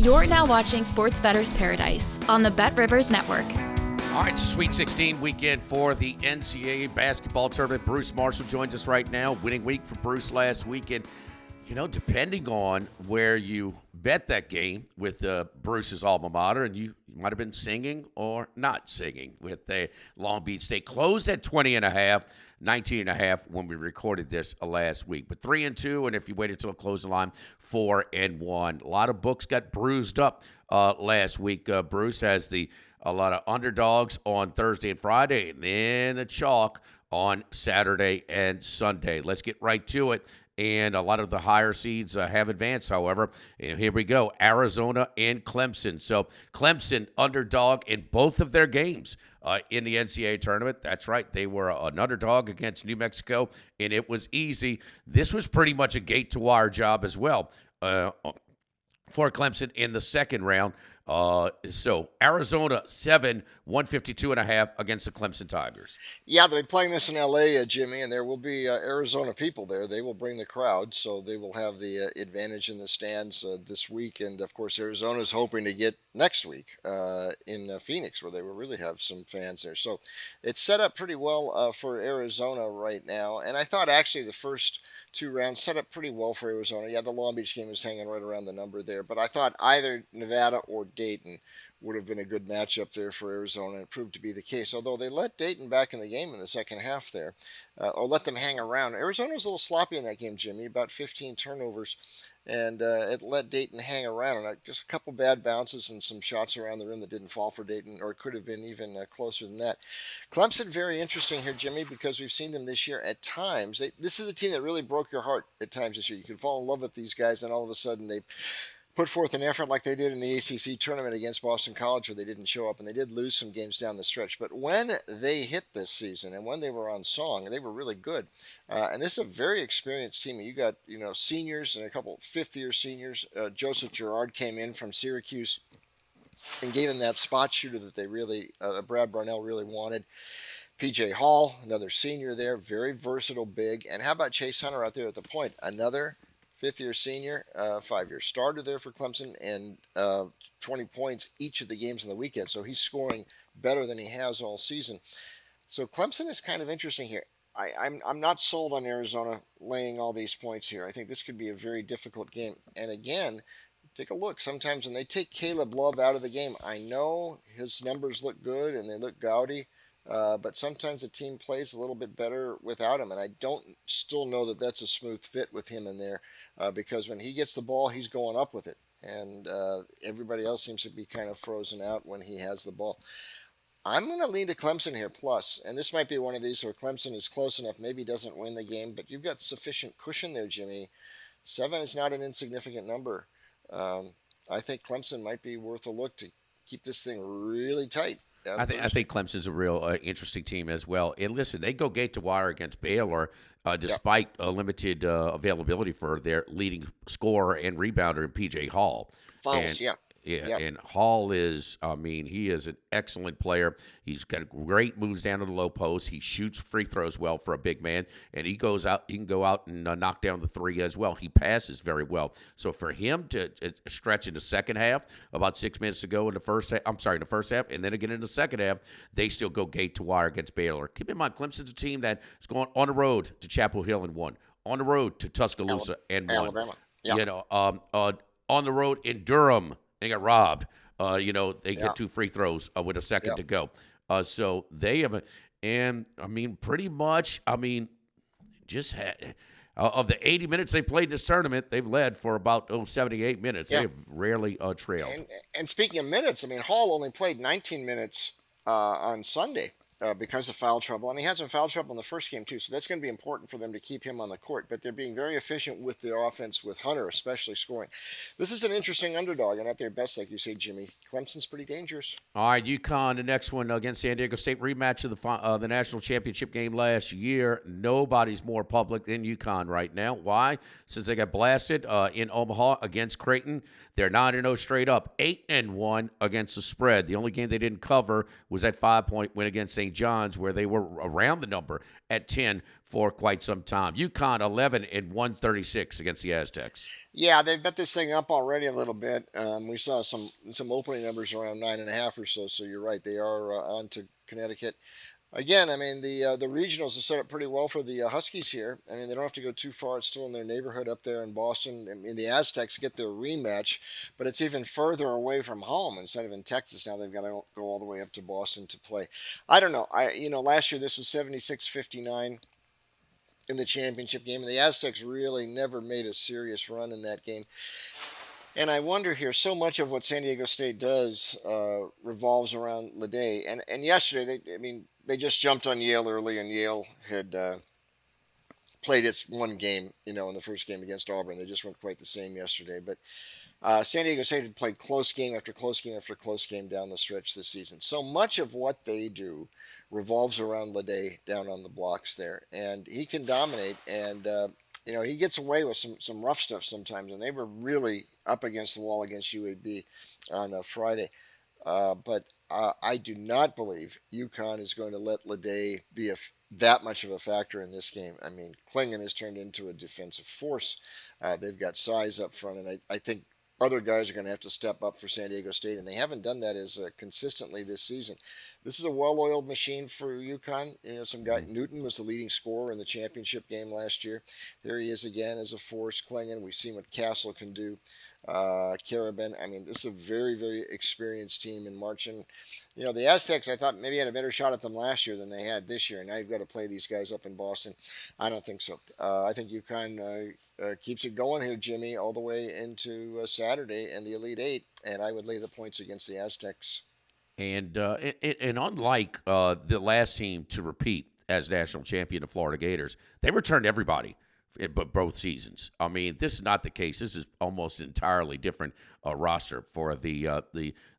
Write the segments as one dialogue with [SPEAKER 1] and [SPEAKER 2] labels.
[SPEAKER 1] You're now watching Sports Bettor's Paradise on the BetRivers Network.
[SPEAKER 2] All right, Sweet 16 weekend for the NCAA basketball tournament. Bruce Marshall joins us right now. Winning week for Bruce last weekend. You know, depending on where you bet that game with Bruce's alma mater, and you might have been singing or not singing with the Long Beach State. Closed at 20.5, 19.5 when we recorded this last week. But 3-2, and if you waited till the closing line, 4-1. A lot of books got bruised up last week. Bruce has a lot of underdogs on Thursday and Friday, and then a chalk on Saturday and Sunday. Let's get right to it. And a lot of the higher seeds have advanced, however. And here we go, Arizona and Clemson. So Clemson underdog in both of their games in the NCAA tournament. That's right. They were an underdog against New Mexico, and it was easy. This was pretty much a gate-to-wire job as well for Clemson in the second round. So Arizona 7, 152.5 against the Clemson Tigers.
[SPEAKER 3] Yeah, they're playing this in L.A., Jimmy, and there will be Arizona people there. They will bring the crowd, so they will have the advantage in the stands this week. And, of course, Arizona's hoping to get next week in Phoenix, where they will really have some fans there. So it's set up pretty well for Arizona right now. And I thought, actually, the first two rounds set up pretty well for Arizona. Yeah, the Long Beach game was hanging right around the number there, but I thought either Nevada or Dayton would have been a good matchup there for Arizona, and it proved to be the case. Although they let Dayton back in the game in the second half there, or let them hang around. Arizona was a little sloppy in that game, Jimmy, about 15 turnovers, and it let Dayton hang around. And just a couple bad bounces and some shots around the rim that didn't fall for Dayton, or it could have been even closer than that. Clemson, very interesting here, Jimmy, because we've seen them this year at times. This is a team that really broke your heart at times this year. You can fall in love with these guys, and all of a sudden they put forth an effort like they did in the ACC tournament against Boston College, where they didn't show up, and they did lose some games down the stretch. But when they hit this season and when they were on song, they were really good. And this is a very experienced team. You got, seniors and a couple fifth-year seniors. Joseph Girard came in from Syracuse and gave them that spot shooter that they really, Brad Barnell really wanted. P.J. Hall, another senior there, very versatile big. And how about Chase Hunter out there at the point? Another fifth-year senior, 5-year starter there for Clemson, and 20 points each of the games in the weekend. So he's scoring better than he has all season. So Clemson is kind of interesting here. I'm not sold on Arizona laying all these points here. I think this could be a very difficult game. And again, take a look. Sometimes when they take Caleb Love out of the game, I know his numbers look good and they look gaudy. But sometimes a team plays a little bit better without him, and I don't still know that that's a smooth fit with him in there, because when he gets the ball, he's going up with it, and everybody else seems to be kind of frozen out when he has the ball. I'm going to lean to Clemson here, plus, and this might be one of these where Clemson is close enough, maybe doesn't win the game, but you've got sufficient cushion there, Jimmy. 7 is not an insignificant number. I think Clemson might be worth a look to keep this thing really tight.
[SPEAKER 2] I think Clemson's a real interesting team as well. And listen, they go gate to wire against Baylor despite limited availability for their leading scorer and rebounder in P.J. Hall.
[SPEAKER 3] Fouls,
[SPEAKER 2] Yeah, and Hall is, he is an excellent player. He's got great moves down to the low post. He shoots free throws well for a big man, and he can go out and knock down the three as well. He passes very well. So for him to stretch in the second half, about 6 minutes to go in the first half, and then again in the second half, they still go gate to wire against Baylor. Keep in mind, Clemson's a team that is going on the road to Chapel Hill and won, on the road to Tuscaloosa and won.
[SPEAKER 3] Alabama, yeah.
[SPEAKER 2] On the road in Durham. They got robbed. They get 2 free throws with a second to go. So they have pretty much, just had, of the 80 minutes they played this tournament, they've led for about 78 minutes. Yeah. They have rarely trailed.
[SPEAKER 3] And speaking of minutes, Hall only played 19 minutes on Sunday. Because of foul trouble. And he had some foul trouble in the first game, too. So that's going to be important for them to keep him on the court. But they're being very efficient with the offense, with Hunter especially scoring. This is an interesting underdog, and at their best, like you say, Jimmy, Clemson's pretty dangerous.
[SPEAKER 2] All right, UConn, the next one against San Diego State, rematch of the national championship game last year. Nobody's more public than UConn right now. Why? Since they got blasted in Omaha against Creighton, they're 9-0 straight up, 8-1 against the spread. The only game they didn't cover was that 5-point win against St. St. John's, where they were around the number at 10 for quite some time. UConn 11 and 136 against the Aztecs.
[SPEAKER 3] Yeah, they've bet this thing up already a little bit. We saw some opening numbers around 9.5 or so. So you're right, they are on to Connecticut. Again, I mean the regionals are set up pretty well for the Huskies here. I mean they don't have to go too far; it's still in their neighborhood up there in Boston. I mean the Aztecs get their rematch, but it's even further away from home instead of in Texas. Now they've got to go all the way up to Boston to play. I don't know. Last year this was 76-59 in the championship game, and the Aztecs really never made a serious run in that game. And I wonder here, so much of what San Diego State does revolves around Leday. And yesterday, they just jumped on Yale early, and Yale had played its one game, in the first game against Auburn. They just weren't quite the same yesterday. But San Diego State had played close game after close game after close game down the stretch this season. So much of what they do revolves around Leday down on the blocks there. And he can dominate, and he gets away with some rough stuff sometimes, and they were really up against the wall against UAB on Friday. But I do not believe UConn is going to let Leday be that much of a factor in this game. I mean, Klingon has turned into a defensive force. They've got size up front, and I think other guys are going to have to step up for San Diego State, and they haven't done that as consistently this season. This is a well-oiled machine for UConn. Some guy, Newton was the leading scorer in the championship game last year. There he is again as a force, Klingon. We've seen what Castle can do. Carabin. I mean, this is a very, very experienced team in March. And, the Aztecs, I thought maybe had a better shot at them last year than they had this year. And now you've got to play these guys up in Boston. I don't think so. I think UConn keeps it going here, Jimmy, all the way into Saturday and the Elite Eight. And I would lay the points against the Aztecs.
[SPEAKER 2] And unlike the last team to repeat as national champion, the Florida Gators, they returned everybody, but both seasons. I mean, this is not the case. This is almost an entirely different roster for the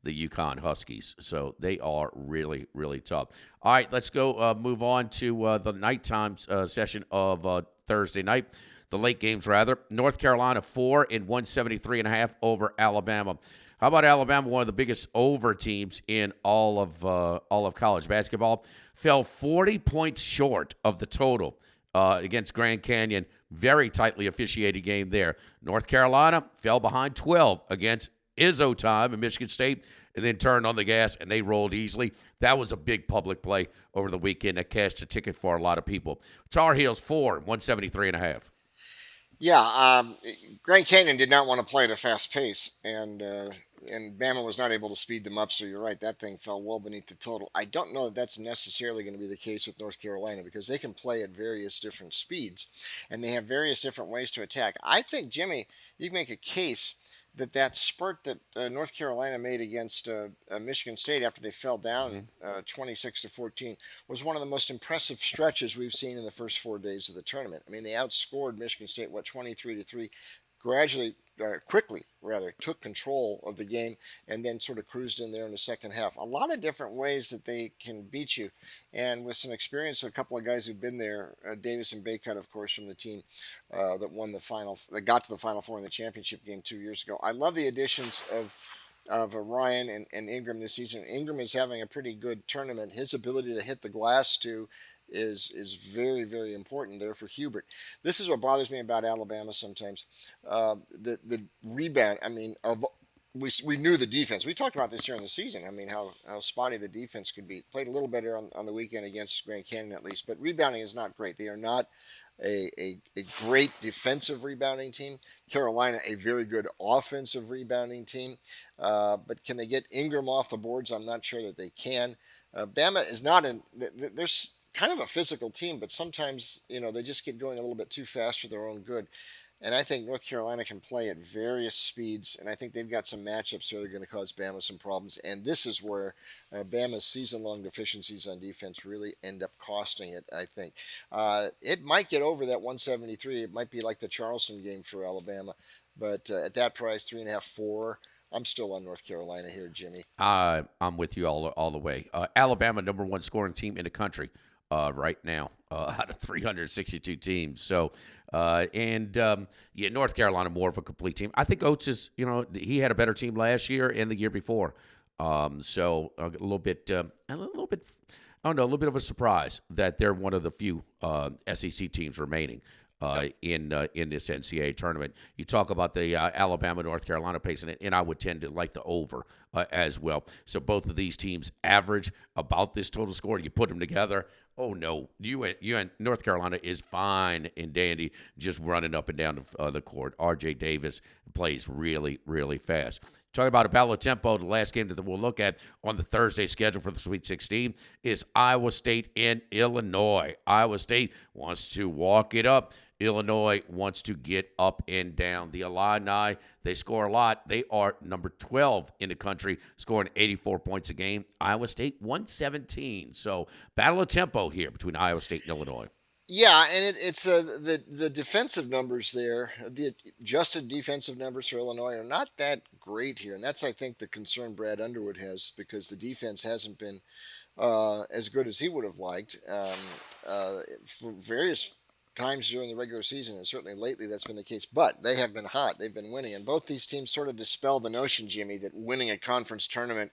[SPEAKER 2] UConn Huskies. So they are really, really tough. All right, let's go move on to the nighttime session of Thursday night. The late games, rather. North Carolina 4 and 173.5 over Alabama. How about Alabama, one of the biggest over teams in all of college basketball? Fell 40 points short of the total against Grand Canyon. Very tightly officiated game there. North Carolina fell behind 12 against Izzo time in Michigan State, and then turned on the gas, and they rolled easily. That was a big public play over the weekend that cashed a ticket for a lot of people. Tar Heels 4, 173.5.
[SPEAKER 3] Yeah, Grand Canyon did not want to play at a fast pace, and Bama was not able to speed them up. So you're right, that thing fell well beneath the total. I don't know that that's necessarily going to be the case with North Carolina, because they can play at various different speeds, and they have various different ways to attack. I think, Jimmy, you can make a case that spurt that North Carolina made against Michigan State after they fell down 26-14 was one of the most impressive stretches we've seen in the first 4 days of the tournament. I mean, they outscored Michigan State 23-3, quickly took control of the game, and then sort of cruised in there in the second half. A lot of different ways that they can beat you, and with some experience, a couple of guys who've been there, Davis and Baycutt, of course, from the team that got to the Final Four in the championship game 2 years ago. I love the additions of Ryan and Ingram this season. Ingram is having a pretty good tournament. His ability to hit the glass too is very, very important there for Hubert. This is what bothers me about Alabama sometimes. The rebound. I mean, we knew the defense. We talked about this during the season. I mean, how spotty the defense could be. Played a little better on the weekend against Grand Canyon at least, but rebounding is not great. They are not a great defensive rebounding team. Carolina, a very good offensive rebounding team. But can they get Ingram off the boards? I'm not sure that they can. Bama is not there's kind of a physical team, but sometimes, they just get going a little bit too fast for their own good. And I think North Carolina can play at various speeds, and I think they've got some matchups that are going to cause Bama some problems. And this is where Bama's season-long deficiencies on defense really end up costing it, I think. It might get over that 173. It might be like the Charleston game for Alabama. But at that price, 3.5, 4, I'm still on North Carolina here, Jimmy.
[SPEAKER 2] I'm with you all the way. Alabama, number one scoring team in the country right now out of 362 teams. So, North Carolina more of a complete team. I think Oates is, he had a better team last year and the year before. So a little bit Oh, no, a little bit of a surprise that they're one of the few SEC teams remaining in this NCAA tournament. You talk about the Alabama, North Carolina pace, and I would tend to like the over as well. So both of these teams average about this total score. You put them together. Oh, no, you and North Carolina is fine and dandy, just running up and down the court. R.J. Davis plays really, really fast. Talking about a battle of tempo, the last game that we'll look at on the Thursday schedule for the Sweet 16 is Iowa State and Illinois. Iowa State wants to walk it up. Illinois wants to get up and down. The Illini, they score a lot. They are number 12 in the country, scoring 84 points a game. Iowa State, 117. So battle of tempo here between Iowa State and Illinois.
[SPEAKER 3] Yeah, and it's the defensive numbers there, the adjusted defensive numbers for Illinois are not that great here, and that's I think the concern Brad Underwood has because the defense hasn't been as good as he would have liked for various times during the regular season, and certainly lately that's been the case. But they have been hot; they've been winning, and both these teams sort of dispel the notion, Jimmy, that winning a conference tournament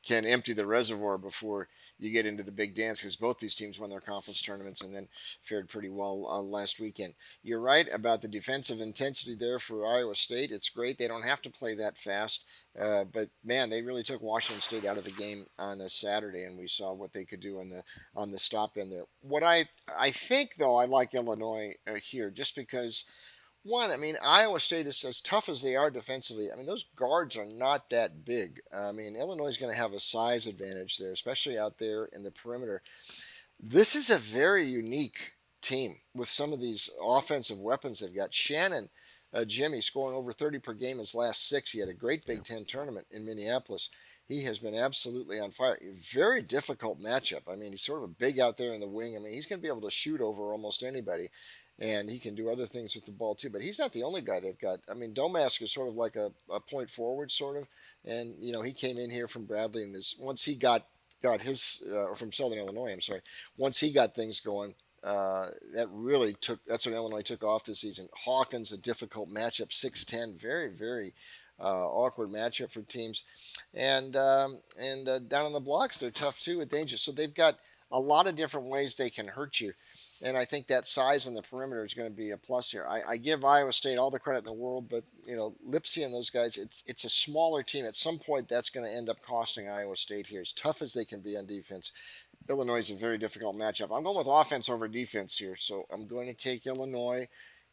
[SPEAKER 3] can empty the reservoir before you get into the big dance, because both these teams won their conference tournaments and then fared pretty well last weekend. You're right about the defensive intensity there for Iowa State. It's great. They don't have to play that fast. But, man, they really took Washington State out of the game on a Saturday, and we saw what they could do on the stop end there. What I think, though, I like Illinois here just because – one, I mean, Iowa State is as tough as they are defensively. I mean, those guards are not that big. I mean, Illinois is going to have a size advantage there, especially out there in the perimeter. This is a very unique team with some of these offensive weapons they've got. Shannon, Jimmy, scoring over 30 per game his last 6. He had a great Big Ten tournament in Minneapolis. He has been absolutely on fire. A very difficult matchup. I mean, he's sort of a big out there in the wing. I mean, he's going to be able to shoot over almost anybody. And he can do other things with the ball, too. But he's not the only guy they've got. I mean, Domask is sort of like a point forward, sort of. And, you know, he came in here from Bradley. And once he got his, or from Southern Illinois, I'm sorry. Once he got things going, that's when Illinois took off this season. Hawkins, a difficult matchup, 6'10", very, very awkward matchup for teams. And down on the blocks, they're tough, too, with danger. So they've got a lot of different ways they can hurt you. And I think that size on the perimeter is going to be a plus here. I give Iowa State all the credit in the world, but, you know, Lipsy and those guys, it's a smaller team. At some point, that's going to end up costing Iowa State here. As tough as they can be on defense, Illinois is a very difficult matchup. I'm going with offense over defense here, so I'm going to take Illinois.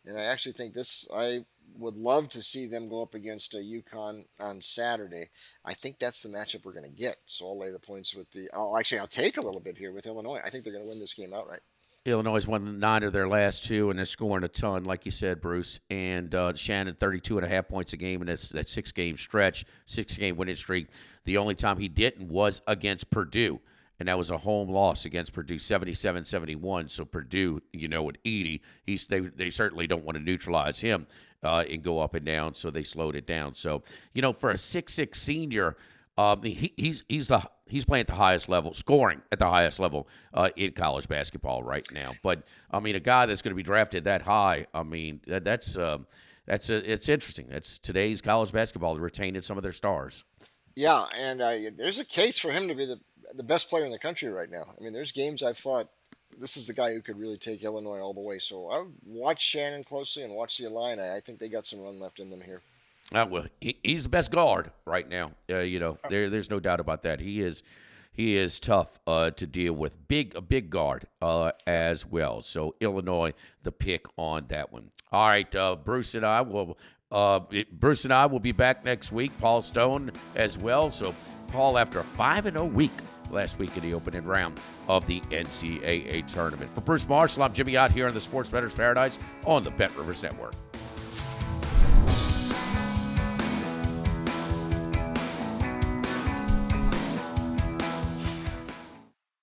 [SPEAKER 3] And I actually think I would love to see them go up against UConn on Saturday. I think that's the matchup we're going to get. So I'll lay the points with I'll take a little bit here with Illinois. I think they're going to win this game outright. Illinois
[SPEAKER 2] has won 9 of their last 2, and they're scoring a ton, like you said, Bruce. And Shannon, 32.5 points a game in that 6-game stretch, 6-game winning streak. The only time he didn't was against Purdue, and that was a home loss against Purdue, 77-71. So Purdue, you know, with Edey, they certainly don't want to neutralize him and go up and down, so they slowed it down. So, you know, for a 6'6 senior, he's playing at the highest level, scoring at the highest level in college basketball right now. But I mean, a guy that's going to be drafted that high, I mean, it's interesting. That's today's college basketball, retaining some of their stars.
[SPEAKER 3] Yeah, and there's a case for him to be the best player in the country right now. I mean, there's games I've thought this is the guy who could really take Illinois all the way. So I would watch Shannon closely and watch the Illini. I think they got some run left in them here.
[SPEAKER 2] Well, he's the best guard right now. You know, there's no doubt about that. He is tough to deal with. A big guard as well. So Illinois, the pick on that one. All right, Bruce and I will be back next week. Paul Stone as well. So Paul, after a 5-0 week last week in the opening round of the NCAA tournament. For Bruce Marshall, I'm Jimmy Ott here on the Sports Bettor's Paradise on the BetRivers Network.